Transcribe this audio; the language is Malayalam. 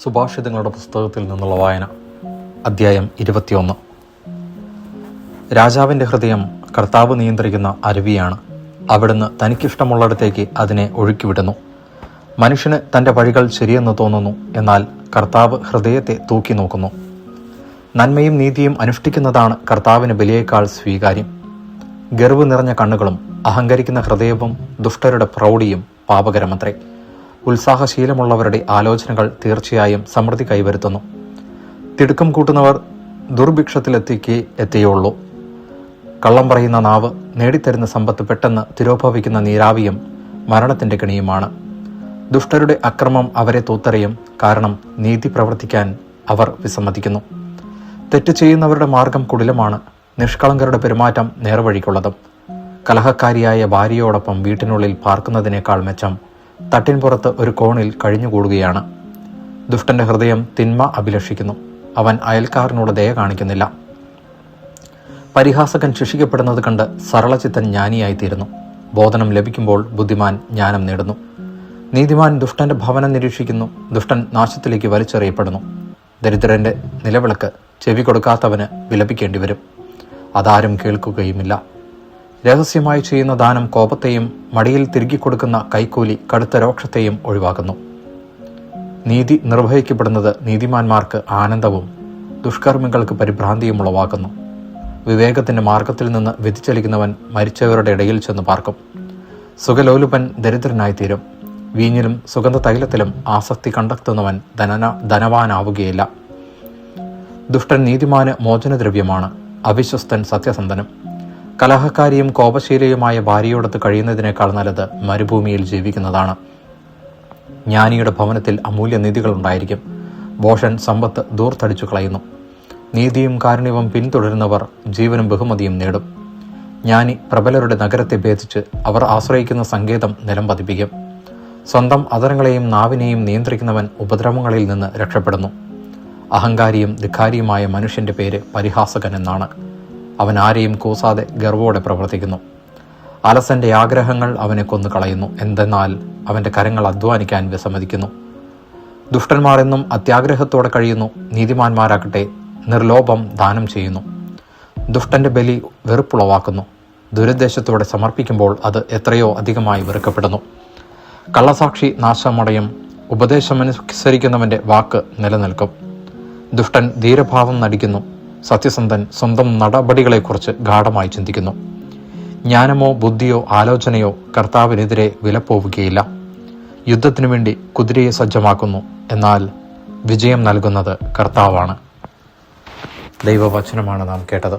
സുഭാഷിതങ്ങളുടെ പുസ്തകത്തിൽ നിന്നുള്ള വായന. അധ്യായം 21. രാജാവിൻ്റെ ഹൃദയം കർത്താവ് നിയന്ത്രിക്കുന്ന അരുവിയാണ്. അവിടുന്ന് തനിക്കിഷ്ടമുള്ളിടത്തേക്ക് അതിനെ ഒഴുക്കിവിടുന്നു. മനുഷ്യന് തൻ്റെ വഴികൾ ശരിയെന്ന് തോന്നുന്നു, എന്നാൽ കർത്താവ് ഹൃദയത്തെ തൂക്കി നോക്കുന്നു. നന്മയും നീതിയും അനുഷ്ഠിക്കുന്നതാണ് കർത്താവിന് ബലിയേക്കാൾ സ്വീകാര്യം. ഗർവ് നിറഞ്ഞ കണ്ണുകളും അഹങ്കരിക്കുന്ന ഹൃദയവും ദുഷ്ടരുടെ പ്രൗഢിയും പാപകരമത്രേ. ഉത്സാഹശീലമുള്ളവരുടെ ആലോചനകൾ തീർച്ചയായും സമൃദ്ധി കൈവരുത്തുന്നു. തിടുക്കം കൂട്ടുന്നവർ എത്തിയുള്ളൂ. കള്ളം പറയുന്ന നാവ് നേടിത്തരുന്ന സമ്പത്ത് പെട്ടെന്ന് തിരോഭവിക്കുന്ന നീരാവിയും മരണത്തിൻ്റെ കെണിയുമാണ്. ദുഷ്ടരുടെ അക്രമം അവരെ തൂത്തറിയും, കാരണം നീതി പ്രവർത്തിക്കാൻ അവർ വിസമ്മതിക്കുന്നു. തെറ്റ് ചെയ്യുന്നവരുടെ മാർഗം കുടിലമാണ്, നിഷ്കളങ്കരുടെ പെരുമാറ്റം നേർവഴിക്കുള്ളതും. കലഹക്കാരിയായ ഭാര്യയോടൊപ്പം വീട്ടിനുള്ളിൽ പാർക്കുന്നതിനേക്കാൾ മെച്ചം തട്ടിൻ പുറത്ത് ഒരു കോണിൽ കഴിഞ്ഞുകൂടുകയാണ്. ദുഷ്ടന്റെ ഹൃദയം തിന്മ അഭിലഷിക്കുന്നു, അവൻ അയൽക്കാരനോട് ദയ കാണിക്കുന്നില്ല. പരിഹാസകൻ ശിക്ഷിക്കപ്പെടുന്നത് കണ്ട് സരളചിത്തൻ ജ്ഞാനിയായിത്തീരുന്നു. ബോധനം ലഭിക്കുമ്പോൾ ബുദ്ധിമാൻ ജ്ഞാനം നേടുന്നു. നീതിമാൻ ദുഷ്ടന്റെ ഭവനം നിരീക്ഷിക്കുന്നു, ദുഷ്ടൻ നാശത്തിലേക്ക് വലിച്ചെറിയപ്പെടുന്നു. ദരിദ്രന്റെ നിലവിളക്ക് ചെവി കൊടുക്കാത്തവന് വിലപിക്കേണ്ടി വരും, അതാരും കേൾക്കുകയുമില്ല. രഹസ്യമായി ചെയ്യുന്ന ദാനം കോപത്തെയും മടിയിൽ തിരികെ കൊടുക്കുന്ന കൈക്കൂലി കടുത്ത രോക്ഷത്തെയും ഒഴിവാക്കുന്നു. നീതി നിർവഹിക്കപ്പെടുന്നത് നീതിമാന്മാർക്ക് ആനന്ദവും ദുഷ്കർമ്മികൾക്ക് പരിഭ്രാന്തിയും ഉളവാക്കുന്നു. വിവേകത്തിന്റെ മാർഗത്തിൽ നിന്ന് വ്യതിചലിക്കുന്നവൻ മരിച്ചവരുടെ ഇടയിൽ ചെന്ന് പാർക്കും. സുഖലോലുപൻ ദരിദ്രനായിത്തീരും. വീഞ്ഞിലും സുഗന്ധ തൈലത്തിലും ആസക്തി കണ്ടെത്തുന്നവൻ ധനവാനാവുകയില്ല. ദുഷ്ടൻ നീതിമാന് മോചനദ്രവ്യമാണ്, അവിശ്വസ്തൻ സത്യസന്ധനും. കലഹക്കാരിയും കോപശീലയുമായ ഭാര്യയോടൊത്ത് കഴിയുന്നതിനേക്കാൾ നല്ലത് മരുഭൂമിയിൽ ജീവിക്കുന്നതാണ്. ജ്ഞാനിയുടെ ഭവനത്തിൽ അമൂല്യനിധികൾ ഉണ്ടായിരിക്കും, ഭോഷൻ സമ്പത്ത് ദൂർത്തടിച്ചു കളയുന്നു. നീതിയും കാരുണ്യവും പിന്തുടരുന്നവർ ജീവനും ബഹുമതിയും നേടും. ജ്ഞാനി പ്രബലരുടെ നഗരത്തെ ഭേദിച്ച് അവർ ആശ്രയിക്കുന്ന സങ്കേതം നിലം പതിപ്പിക്കും. സ്വന്തം അധരങ്ങളെയും നാവിനെയും നിയന്ത്രിക്കുന്നവൻ ഉപദ്രവങ്ങളിൽ നിന്ന് രക്ഷപ്പെടുന്നു. അഹങ്കാരിയും ധിക്കാരിയുമായ മനുഷ്യന്റെ പേര് പരിഹാസകൻ എന്നാണ്. അവൻ ആരെയും കൂസാതെ ഗർവോടെ പ്രവർത്തിക്കുന്നു. അലസന്റെ ആഗ്രഹങ്ങൾ അവനെ കൊന്നു കളയുന്നു, എന്തെന്നാൽ അവന്റെ കരങ്ങൾ അധ്വാനിക്കാൻ വിസമ്മതിക്കുന്നു. ദുഷ്ടന്മാർ എന്നും അത്യാഗ്രഹത്തോടെ കഴിയുന്നു, നീതിമാന്മാരാകട്ടെ നിർലോഭം ദാനം ചെയ്യുന്നു. ദുഷ്ടന്റെ ബലി വെറുപ്പുളവാക്കുന്നു, ദുരുദ്ദേശത്തോടെ സമർപ്പിക്കുമ്പോൾ അത് എത്രയോ അധികമായി വെറുക്കപ്പെടുന്നു. കള്ളസാക്ഷി നാശമടയും, ഉപദേശമനുസരിക്കുന്നവന്റെ വാക്ക് നിലനിൽക്കും. ദുഷ്ടൻ ധീരഭാവം നടിക്കുന്നു, സത്യസന്ധൻ സ്വന്തം നടപടികളെക്കുറിച്ച് ഗാഢമായി ചിന്തിക്കുന്നു. ജ്ഞാനമോ ബുദ്ധിയോ ആലോചനയോ കർത്താവിനെതിരെ വിലപ്പോവുകയില്ല. യുദ്ധത്തിനു വേണ്ടി കുതിരയെ സജ്ജമാക്കുന്നു, എന്നാൽ വിജയം നൽകുന്നത് കർത്താവാണ്. ദൈവവചനമാണ് നാം കേട്ടത്.